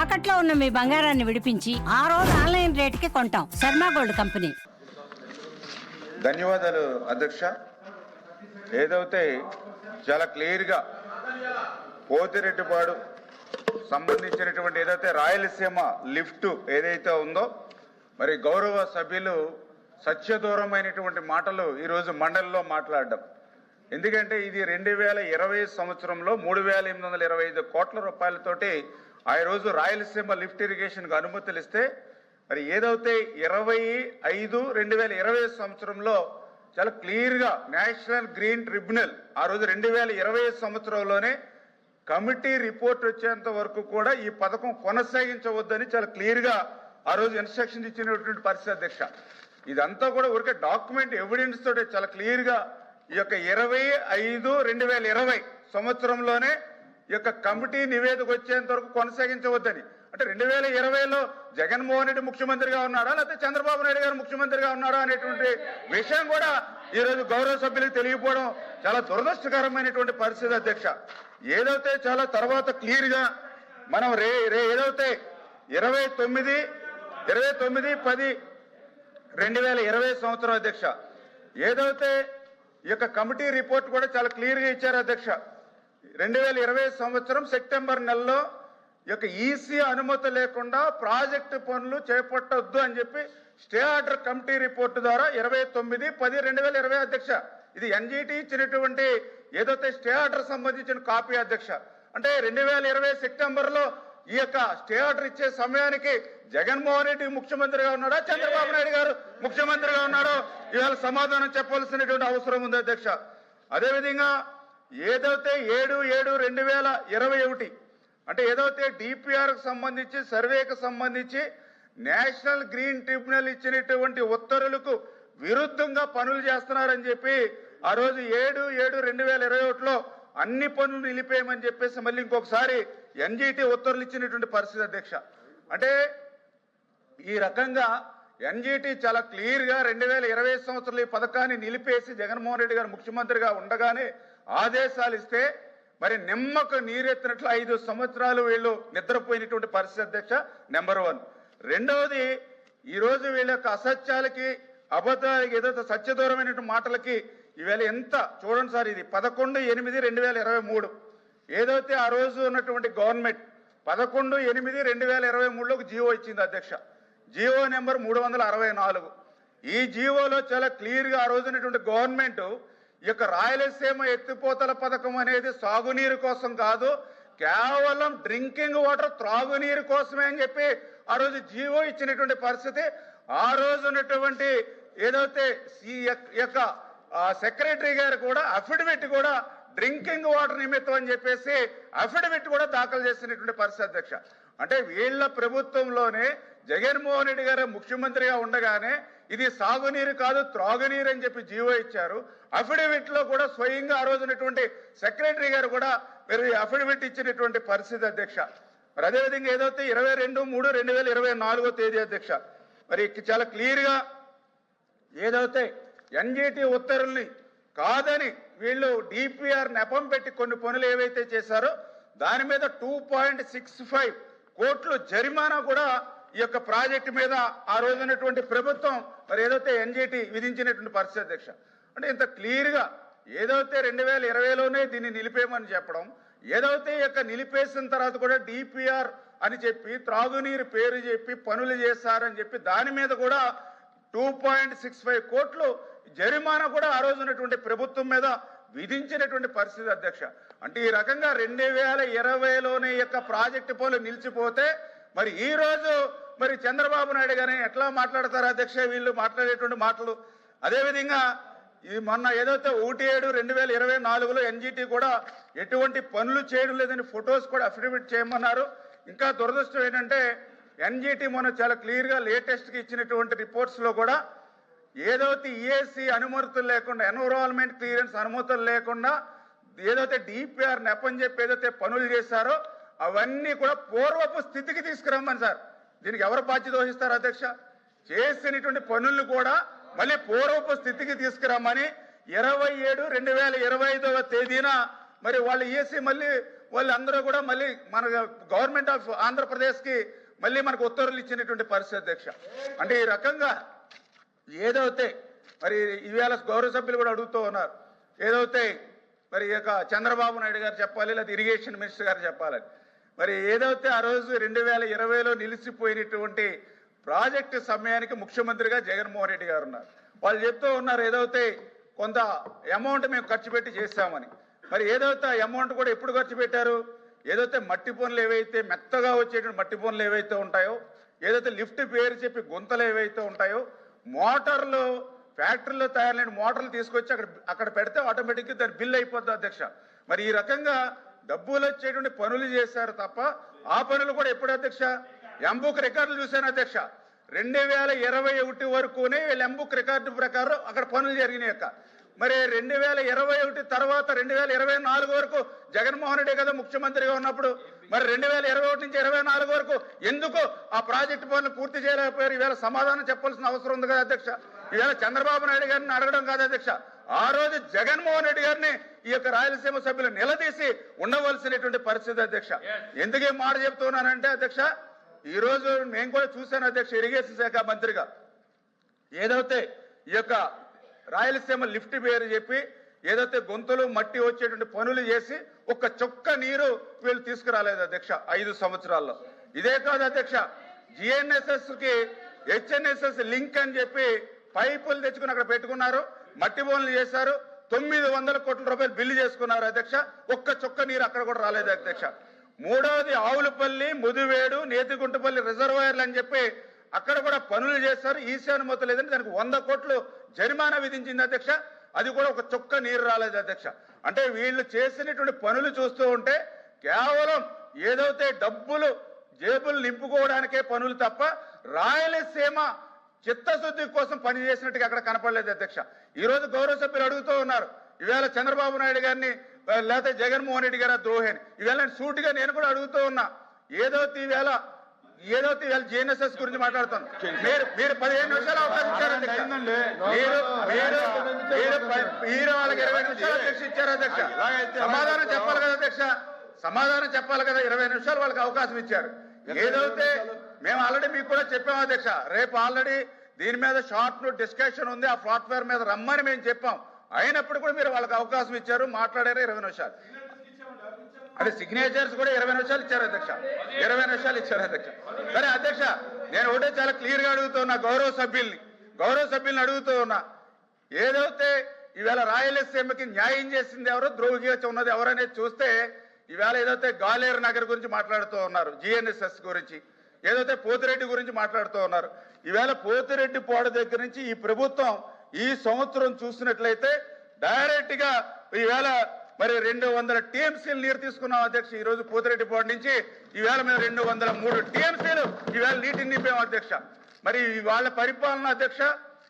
తాకట్లో ఉన్న మీ బంగారాన్ని విడిపించి ఆ రోజు ఆన్లైన్ రేటుకి కొంటాం. Sharma gold company. ధన్యవాదాలు అధ్యక్ష. ఏదైతే చాలా క్లియర్గా పోతిరెడ్డిపాడు సంబంధించినటువంటి ఏదైతే రాయలసీమ లిఫ్ట్ ఏదైతే ఉందో, మరి గౌరవ సభ్యులు సత్యదూరమైనటువంటి మాటలు ఈరోజు మండలిలో మాట్లాడడం. ఎందుకంటే ఇది 2020 సంవత్సరంలో 3,825 కోట్ల రూపాయలతోటి ఆ రోజు రాయలసీమ లిఫ్ట్ ఇరిగేషన్కు అనుమతులు ఇస్తే, మరి ఏదైతే 25/5/2020 సంవత్సరంలో చాలా క్లియర్గా నేషనల్ గ్రీన్ ట్రిబ్యునల్ ఆ రోజు 2020 సంవత్సరంలోనే కమిటీ రిపోర్ట్ వచ్చేంత వరకు కూడా ఈ పథకం కొనసాగించవద్దని చాలా క్లియర్గా ఆ రోజు ఇన్స్ట్రక్షన్ ఇచ్చినటువంటి పరిస్థితి అధ్యక్ష. ఇదంతా కూడా ఊరికే డాక్యుమెంట్ ఎవిడెన్స్ తోటి చాలా క్లియర్గా ఈ యొక్క 25/5/2020 సంవత్సరంలోనే ఈ యొక్క కమిటీ నివేదిక వచ్చేంత వరకు కొనసాగించవద్దని. అంటే 2020లో జగన్మోహన్ రెడ్డి ముఖ్యమంత్రిగా ఉన్నాడా లేకపోతే చంద్రబాబు నాయుడు గారు ముఖ్యమంత్రిగా ఉన్నాడా అనేటువంటి విషయం కూడా ఈరోజు గౌరవ సభ్యులకు తెలియకపోవడం చాలా దురదృష్టకరమైనటువంటి పరిస్థితి అధ్యక్ష. ఏదైతే చాలా తర్వాత క్లియర్గా మనం ఏదైతే 29/10/2020 సంవత్సరం అధ్యక్ష, ఏదైతే ఈ యొక్క కమిటీ రిపోర్ట్ కూడా చాలా క్లియర్గా ఇచ్చారు అధ్యక్ష. 2020 సంవత్సరం సెప్టెంబర్ నెలలో ఈ యొక్క ఈసీ అనుమతి లేకుండా ప్రాజెక్టు పనులు చేపట్టొద్దు అని చెప్పి స్టే ఆర్డర్ కమిటీ రిపోర్టు ద్వారా 29/10/2020 అధ్యక్ష. ఇది ఎన్జిటి ఇచ్చినటువంటి ఏదైతే స్టే ఆర్డర్ సంబంధించిన కాపీ అధ్యక్ష. అంటే 2020 సెప్టెంబర్లో ఈ యొక్క స్టే ఆర్డర్ ఇచ్చే సమయానికి జగన్మోహన్ రెడ్డి ముఖ్యమంత్రిగా ఉన్నాడా చంద్రబాబు నాయుడు గారు ముఖ్యమంత్రిగా ఉన్నాడో ఇవాళ సమాధానం చెప్పవలసినటువంటి అవసరం ఉంది అధ్యక్ష. అదేవిధంగా ఏదైతే 7/7/2021 అంటే ఏదైతే డిపిఆర్కు సంబంధించి సర్వేకు సంబంధించి నేషనల్ గ్రీన్ ట్రిబ్యునల్ ఇచ్చినటువంటి ఉత్తర్వులకు విరుద్ధంగా పనులు చేస్తున్నారని చెప్పి ఆ రోజు 7/7/2021లో అన్ని పనులు నిలిపేయమని చెప్పేసి మళ్ళీ ఇంకొకసారి ఎన్జిటి ఉత్తర్వులు ఇచ్చినటువంటి పరిస్థితి అధ్యక్ష. అంటే ఈ రకంగా ఎన్జిటి చాలా క్లియర్గా 2020 సంవత్సరంలో ఈ పథకాన్ని నిలిపేసి జగన్మోహన్ రెడ్డి గారు ముఖ్యమంత్రిగా ఉండగానే ఆదేశాలు ఇస్తే మరి నిమ్మకు నీరెత్తినట్లు 5 సంవత్సరాలు వీళ్ళు నిద్రపోయినటువంటి పరిస్థితి అధ్యక్ష. నెంబర్ 1. రెండవది, ఈరోజు వీళ్ళ యొక్క అసత్యాలకి అబద్ధాలకి ఏదైతే సత్యదూరమైనటువంటి మాటలకి ఈవేళ ఎంత చూడండి సార్, ఇది 11/8/2023 ఏదైతే ఆ రోజు ఉన్నటువంటి గవర్నమెంట్ 11/8/2023లోకి జీవో ఇచ్చింది అధ్యక్ష. GO number 364. ఈ జీవోలో చాలా క్లియర్గా ఆ రోజు ఉన్నటువంటి గవర్నమెంట్ ఈ యొక్క రాయలసీమ ఎత్తిపోతల పథకం అనేది సాగునీరు కోసం కాదు, కేవలం డ్రింకింగ్ వాటర్ త్రాగునీరు కోసమే అని చెప్పి ఆ రోజు జీవో ఇచ్చినటువంటి పరిస్థితి. ఆ రోజు ఉన్నటువంటి ఏదైతే ఈ యొక్క సెక్రటరీ గారు కూడా అఫిడవిట్ కూడా డ్రింకింగ్ వాటర్ నిమిత్తం అని చెప్పేసి అఫిడవిట్ కూడా దాఖలు చేసినటువంటి పరిస్థితి అధ్యక్ష. అంటే వీళ్ళ ప్రభుత్వంలోనే జగన్మోహన్ రెడ్డి గారు ముఖ్యమంత్రిగా ఉండగానే ఇది సాగునీరు కాదు త్రాగునీరు అని చెప్పి జీవో ఇచ్చారు. అఫిడవిట్ లో కూడా స్వయంగా ఆ రోజు ఉన్నటువంటి సెక్రటరీ గారు కూడా మీరు అఫిడవిట్ ఇచ్చినటువంటి పరిస్థితి అధ్యక్ష. మరి అదేవిధంగా ఏదైతే 22/3/2024 అధ్యక్ష, మరి చాలా క్లియర్గా ఏదైతే ఎన్జిటి ఉత్తర్వుల్ని కాదని వీళ్ళు డిపిఆర్ నెపం పెట్టి కొన్ని పనులు ఏవైతే చేశారో దాని మీద 2.65 కోట్లు జరిమానా కూడా ఈ యొక్క ప్రాజెక్టు మీద ఆ రోజునటువంటి ప్రభుత్వం మరి ఏదైతే ఎన్జిటి విధించినటువంటి పరిస్థితి అధ్యక్ష. అంటే ఇంత క్లియర్గా ఏదైతే 2020లోనే దీన్ని నిలిపేయమని చెప్పడం, ఏదైతే ఈ యొక్క నిలిపేసిన తర్వాత కూడా డిపిఆర్ అని చెప్పి త్రాగునీరు పేరు చెప్పి పనులు చేశారని చెప్పి దాని మీద కూడా 2.65 కోట్లు జరిమానా కూడా ఆ రోజు ఉన్నటువంటి ప్రభుత్వం మీద విధించినటువంటి పరిస్థితి అధ్యక్ష. అంటే ఈ రకంగా 2020లోనే యొక్క ప్రాజెక్టు పనులు నిలిచిపోతే మరి ఈ రోజు మరి చంద్రబాబు నాయుడు గారిని ఎట్లా మాట్లాడతారు అధ్యక్ష వీళ్ళు మాట్లాడేటువంటి మాటలు. అదేవిధంగా ఈ మొన్న ఏదైతే 1/7/2024లో ఎన్జిటి కూడా ఎటువంటి పనులు చేయడం లేదని ఫొటోస్ కూడా అఫిడవిట్ చేయమన్నారు. ఇంకా దురదృష్టం ఏంటంటే ఎన్జిటి మొన్న చాలా క్లియర్గా లేటెస్ట్గా ఇచ్చినటువంటి రిపోర్ట్స్లో కూడా ఏదైతే ఈఏసీ అనుమతులు లేకుండా ఎన్విరాన్మెంట్ క్లియరెన్స్ అనుమతులు లేకుండా ఏదైతే డిపిఆర్ నెపని చెప్పి ఏదైతే పనులు చేశారో అవన్నీ కూడా పూర్వపు స్థితికి తీసుకురమ్మని సార్. దీనికి ఎవరు బాధ్యత వహిస్తారు అధ్యక్ష? చేసినటువంటి పనులను కూడా మళ్ళీ పూర్వపు స్థితికి తీసుకురమ్మని 27/2025 మరి వాళ్ళు ఈఏసీ మళ్ళీ వాళ్ళందరూ కూడా మళ్ళీ మన గవర్నమెంట్ ఆఫ్ ఆంధ్రప్రదేశ్కి మళ్ళీ మనకు ఉత్తర్వులు ఇచ్చినటువంటి పరిస్థితి అధ్యక్ష. అంటే ఈ రకంగా ఏదైతే మరి ఈవేళ గౌరవ సభ్యులు కూడా అడుగుతూ ఉన్నారు, ఏదైతే మరి ఈ యొక్క చంద్రబాబు నాయుడు గారు చెప్పాలి లేదా ఇరిగేషన్ మినిస్టర్ గారు చెప్పాలని, మరి ఏదైతే ఆ రోజు 2020లో నిలిచిపోయినటువంటి ప్రాజెక్టు సమయానికి ముఖ్యమంత్రిగా జగన్మోహన్ రెడ్డి గారు ఉన్నారు. వాళ్ళు చెప్తూ ఉన్నారు ఏదైతే కొంత అమౌంట్ మేము ఖర్చు పెట్టి చేస్తామని. మరి ఏదైతే అమౌంట్ కూడా ఎప్పుడు ఖర్చు పెట్టారు? ఏదైతే మట్టి పనులు ఏవైతే మెత్తగా వచ్చేటువంటి మట్టి పనులు ఏవైతే ఉంటాయో, ఏదైతే లిఫ్ట్ పేరు చెప్పి గుంతలు ఏవైతే ఉంటాయో, మోటార్లు ఫ్యాక్టరీలో తయారైన మోటార్లు తీసుకొచ్చి అక్కడ పెడితే ఆటోమేటిక్గా దాని బిల్ అయిపోద్ది అధ్యక్ష. మరి ఈ రకంగా డబ్బులు వచ్చేటువంటి పనులు చేశారు తప్ప ఆ పనులు కూడా ఎప్పుడు అధ్యక్ష? ఎంబుక్ రికార్డులు చూశాను అధ్యక్ష. 2021 వరకునే వీళ్ళు ఎంబుక్ రికార్డు ప్రకారం అక్కడ పనులు జరిగినాయి అక్క. మరి 2021 తర్వాత 2024 వరకు జగన్మోహన్ రెడ్డి కదా ముఖ్యమంత్రిగా ఉన్నప్పుడు, మరి 2021 నుంచి 24 వరకు ఎందుకు ఆ ప్రాజెక్టు పనులు పూర్తి చేయలేకపోయారు? ఈవేళ సమాధానం చెప్పాల్సిన అవసరం ఉంది కదా అధ్యక్ష. ఈవేళ చంద్రబాబు నాయుడు గారిని అడగడం కాదు అధ్యక్ష, ఆ రోజు జగన్మోహన్ రెడ్డి గారిని ఈ యొక్క రాయలసీమ సభ్యులు నిలదీసి ఉండవలసినటువంటి పరిస్థితి అధ్యక్ష. ఎందుకు ఈ మాట చెప్తున్నానంటే అధ్యక్ష, ఈ రోజు నేను కూడా చూశాను అధ్యక్ష, ఇరిగేషన్ శాఖ మంత్రిగా ఏదైతే ఈ యొక్క రాయలసీమ లిఫ్ట్ పేరు చెప్పి ఏదైతే గొంతులు మట్టి వచ్చేటువంటి పనులు చేసి ఒక్క చుక్క నీరు వీళ్ళు తీసుకురాలేదు అధ్యక్ష 5 సంవత్సరాల్లో. ఇదే కాదు అధ్యక్ష, GNSS కి HNSS లింక్ అని చెప్పి పైపులు తెచ్చుకుని అక్కడ పెట్టుకున్నారు, మట్టి పనులు చేశారు, 900 కోట్ల రూపాయలు బిల్లు చేసుకున్నారు అధ్యక్ష. ఒక్క చుక్క నీరు అక్కడ కూడా రాలేదు అధ్యక్ష. మూడవది ఆవులపల్లి, ముదివేడు, నేతిగుంటపల్లి రిజర్వాయర్లు అని చెప్పి అక్కడ కూడా పనులు చేశారు, ఈశానుమతి లేదని దానికి 100 కోట్లు జరిమానా విధించింది అధ్యక్ష. అది కూడా ఒక చుక్క నీరు రాలేదు అధ్యక్ష. అంటే వీళ్ళు చేసినటువంటి పనులు చూస్తూ ఉంటే కేవలం ఏదైతే డబ్బులు జేబులు నింపుకోవడానికే పనులు తప్ప రాయలసీమ చిత్తశుద్ధి కోసం పనిచేసినట్టుగా అక్కడ కనపడలేదు అధ్యక్ష. ఈ రోజు గౌరవ సభ్యులు అడుగుతూ ఉన్నారు, ఈవేళ చంద్రబాబు నాయుడు గారిని లేకపోతే జగన్మోహన్ రెడ్డి గారు ద్రోహి. ఈవేళ నేను సూటిగా నేను కూడా అడుగుతూ ఉన్నా, ఏదైతే ఈవేళ GNSS గురించి మాట్లాడుతాను. మీరు 15 నిమిషాలు అవకాశం ఇచ్చారు అధ్యక్ష. మీరు వాళ్ళకి 20 నిమిషాలు అధ్యక్ష ఇచ్చారు అధ్యక్ష. సమాధానం చెప్పాలి కదా అధ్యక్ష, సమాధానం చెప్పాలి కదా. 20 నిమిషాలు వాళ్ళకి అవకాశం ఇచ్చారు. ఏదైతే మేము ఆల్రెడీ మీకు కూడా చెప్పాము అధ్యక్ష, రేపు ఆల్రెడీ దీని మీద షార్ట్ డిస్కషన్ ఉంది, ఆ ప్లాట్ఫామ్ మీద రమ్మని మేము చెప్పాం. అయినప్పుడు కూడా మీరు వాళ్ళకి అవకాశం ఇచ్చారు, మాట్లాడారు 20 నిమిషాలు. అంటే సిగ్నేచర్స్ కూడా 20 నిమిషాలు ఇచ్చారు అధ్యక్ష, 20 నిమిషాలు ఇచ్చారు అధ్యక్ష. సరే అధ్యక్ష, నేను ఒకటే చాలా క్లియర్గా అడుగుతున్నా గౌరవ సభ్యుల్ని అడుగుతూ ఉన్నా, ఏదైతే ఈవేళ రాయలసీమకి న్యాయం చేసింది ఎవరు, ద్రోహిగా ఉన్నది ఎవరనేది చూస్తే ఈవేళ ఏదైతే గాలేరు నగర్ గురించి మాట్లాడుతూ ఉన్నారు, GNSS గురించి, ఏదైతే పోతిరెడ్డి గురించి మాట్లాడుతూ ఉన్నారు. ఈవేళ పోతిరెడ్డి పోడ దగ్గర నుంచి ఈ ప్రభుత్వం ఈ సంవత్సరం చూసినట్లయితే డైరెక్ట్ గా ఈవేళ మరి 200 TMCలు నీరు తీసుకున్నాం అధ్యక్ష. ఈ రోజు పోతిరెడ్డి పోడ నుంచి ఈవేళ మేము 203 TMCలు ఈవేళ నీటిని నింపాం అధ్యక్ష. మరి వాళ్ళ పరిపాలన అధ్యక్ష,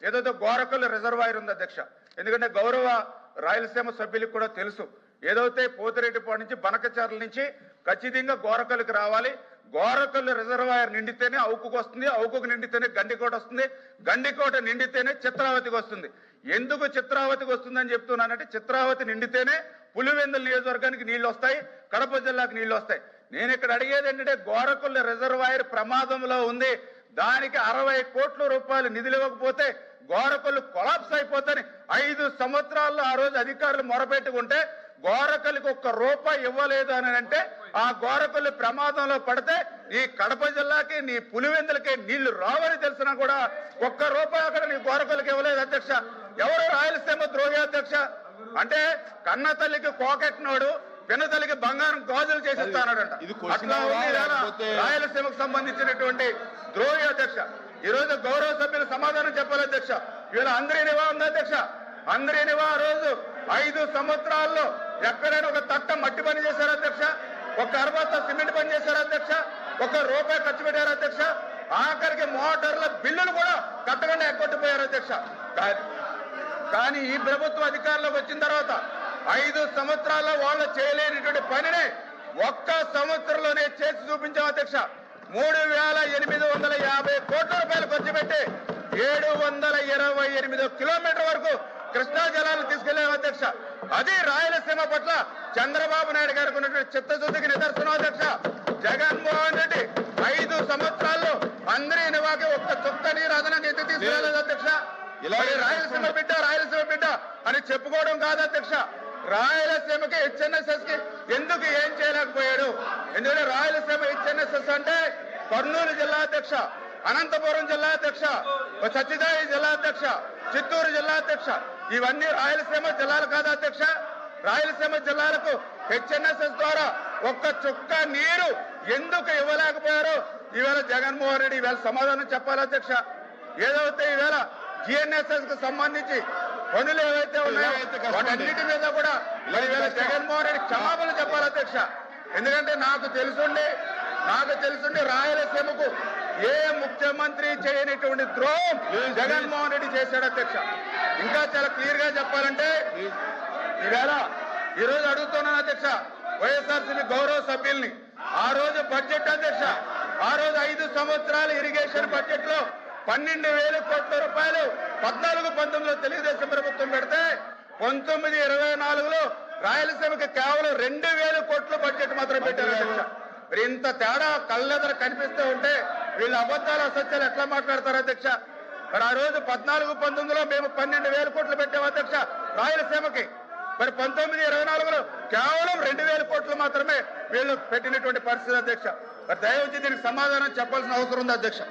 ఏదైతే గోరకల్లు రిజర్వాయర్ ఉంది అధ్యక్ష. ఎందుకంటే గౌరవ రాయలసీమ సభ్యులకు కూడా తెలుసు, ఏదైతే పోతిరెడ్డిపాడు నుంచి బనకచర్ల నుంచి ఖచ్చితంగా గోరకల్లుకి రావాలి. గోరకల్లు రిజర్వాయర్ నిండితేనే అవుకుకు వస్తుంది, అవుకుకు నిండితేనే గండికోట వస్తుంది, గండికోట నిండితేనే చిత్రావతికి వస్తుంది. ఎందుకు చిత్రావతికి వస్తుందని చెప్తున్నానంటే, చిత్రావతి నిండితేనే పులివెందుల నియోజకవర్గానికి నీళ్లు వస్తాయి, కడప జిల్లాకు నీళ్లు వస్తాయి. నేను ఇక్కడ అడిగేది ఏంటంటే, గోరకల్లు రిజర్వాయర్ ప్రమాదంలో ఉంది, దానికి 60 కోట్ల రూపాయలు నిధులు ఇవ్వకపోతే గోరకల్లు కొలాప్స్ అయిపోతాయని 5 సంవత్సరాల్లో ఆ రోజు అధికారులు మొరపెట్టుకుంటే గోరకల్లుకి 1 రూపాయి ఇవ్వలేదు అని అంటే, ఆ గోరకల్లు ప్రమాదంలో పడితే నీ కడప జిల్లాకి నీ పులివెందులకి నీళ్లు రావని తెలిసినా కూడా 1 రూపాయి అక్కడ నీ గోరకల్లుకి ఇవ్వలేదు అధ్యక్ష. ఎవరు రాయలసీమ ద్రోహి అధ్యక్ష? అంటే కన్న తల్లికి కోకెట్టినోడు పిన్న తల్లికి బంగారం గాజులు చేసిస్తానంట. అట్లా ఉంది రాయలసీమకు సంబంధించినటువంటి ద్రోహి అధ్యక్ష. ఈ రోజు గౌరవ సభ్యులు సమాధానం చెప్పాలి అధ్యక్ష. వీళ్ళ అందరినివా ఉంది అధ్యక్ష, అందరినివా ఆ రోజు 5 సంవత్సరాల్లో ఎక్కడైనా ఒక తట్ట మట్టి పని చేశారు అధ్యక్ష, 1 అరబస్తా సిమెంట్ పని చేశారు అధ్యక్ష, 1 రూపాయి ఖర్చు పెట్టారు అధ్యక్ష. ఆఖరికి మోటార్ల బిల్లులు కూడా కట్టకుండా ఎక్కొట్టిపోయారు అధ్యక్ష. కానీ ఈ ప్రభుత్వ అధికారంలోకి వచ్చిన తర్వాత 5 సంవత్సరాల్లో వాళ్ళు చేయలేనిటువంటి పనిని 1 సంవత్సరంలోనే చేసి చూపించాం అధ్యక్ష. 3850 కోట్ల రూపాయలు ఖర్చు పెట్టి 728 కిలోమీటర్ వరకు కృష్ణా జలాలు తీసుకెళ్లాం అధ్యక్ష. అది రాయలసీమ పట్ల చంద్రబాబు నాయుడు గారికి ఉన్నటువంటి చిత్తశుద్ధికి నిదర్శనం అధ్యక్ష. జగన్మోహన్ రెడ్డి 5 సంవత్సరాల్లో అందరి నివాకి ఒక్క చుక్క నీరు అదనంగా ఎందుకు తీసుకురాలేదు అధ్యక్ష? ఇలాగే రాయలసీమ బిడ్డ అని చెప్పుకోవడం కాదు అధ్యక్ష. రాయలసీమకి హెచ్ఎన్ఎస్ఎస్ కి ఎందుకు ఏం చేయలేకపోయాడు? ఎందుకంటే రాయలసీమ హెచ్ఎన్ఎస్ఎస్ అంటే కర్నూలు జిల్లా అధ్యక్ష, అనంతపురం జిల్లా అధ్యక్ష, సత్యసాయి జిల్లా అధ్యక్ష, చిత్తూరు జిల్లా అధ్యక్ష, ఇవన్నీ రాయలసీమ జిల్లాలు కాదు అధ్యక్ష. రాయలసీమ జిల్లాలకు హెచ్ఎన్ఎస్ఎస్ ద్వారా ఒక్క చుక్క నీరు ఎందుకు ఇవ్వలేకపోయారో ఈవేళ జగన్మోహన్ రెడ్డి ఈవేళ సమాధానం చెప్పాలి అధ్యక్ష. ఏదైతే ఈవేళ జిఎన్ఎస్ఎస్ కు సంబంధించి పనులు ఏవైతే ఉన్నాయో వాటన్నిటి మీద కూడా ఈవేళ జగన్మోహన్ రెడ్డి క్షమాపణ చెప్పాలి అధ్యక్ష. ఎందుకంటే నాకు తెలుసుండి రాయలసీమకు ఏ ముఖ్యమంత్రి చేయనటువంటి ద్రోహం జగన్మోహన్ రెడ్డి చేశాడు అధ్యక్ష. ఇంకా చాలా క్లియర్ గా చెప్పాలంటే ఈ రోజు అడుగుతున్నాను అధ్యక్ష వైఎస్ఆర్సీపీ గౌరవ సభ్యుల్ని. ఆ రోజు బడ్జెట్ అధ్యక్ష, ఆ రోజు 5 సంవత్సరాల ఇరిగేషన్ బడ్జెట్ లో 12,000 కోట్ల రూపాయలు 14-19లో తెలుగుదేశం ప్రభుత్వం పెడితే 19-24లో రాయలసీమకి కేవలం 2,000 కోట్ల బడ్జెట్ మాత్రం పెట్టారు అధ్యక్ష. మరి ఇంత తేడా కళ్ళెదర కనిపిస్తూ ఉంటే వీళ్ళు అబద్ధాలు అసత్యాలు ఎట్లా మాట్లాడతారు అధ్యక్ష? మరి ఆ రోజు 14-19లో మేము 12,000 కోట్లు పెట్టాము అధ్యక్ష రాయలసీమకి. మరి 19-24లో కేవలం 2,000 కోట్లు మాత్రమే వీళ్ళు పెట్టినటువంటి పరిస్థితి అధ్యక్ష. మరి దయవుంచి దీనికి సమాధానం చెప్పాల్సిన అవసరం ఉంది అధ్యక్ష.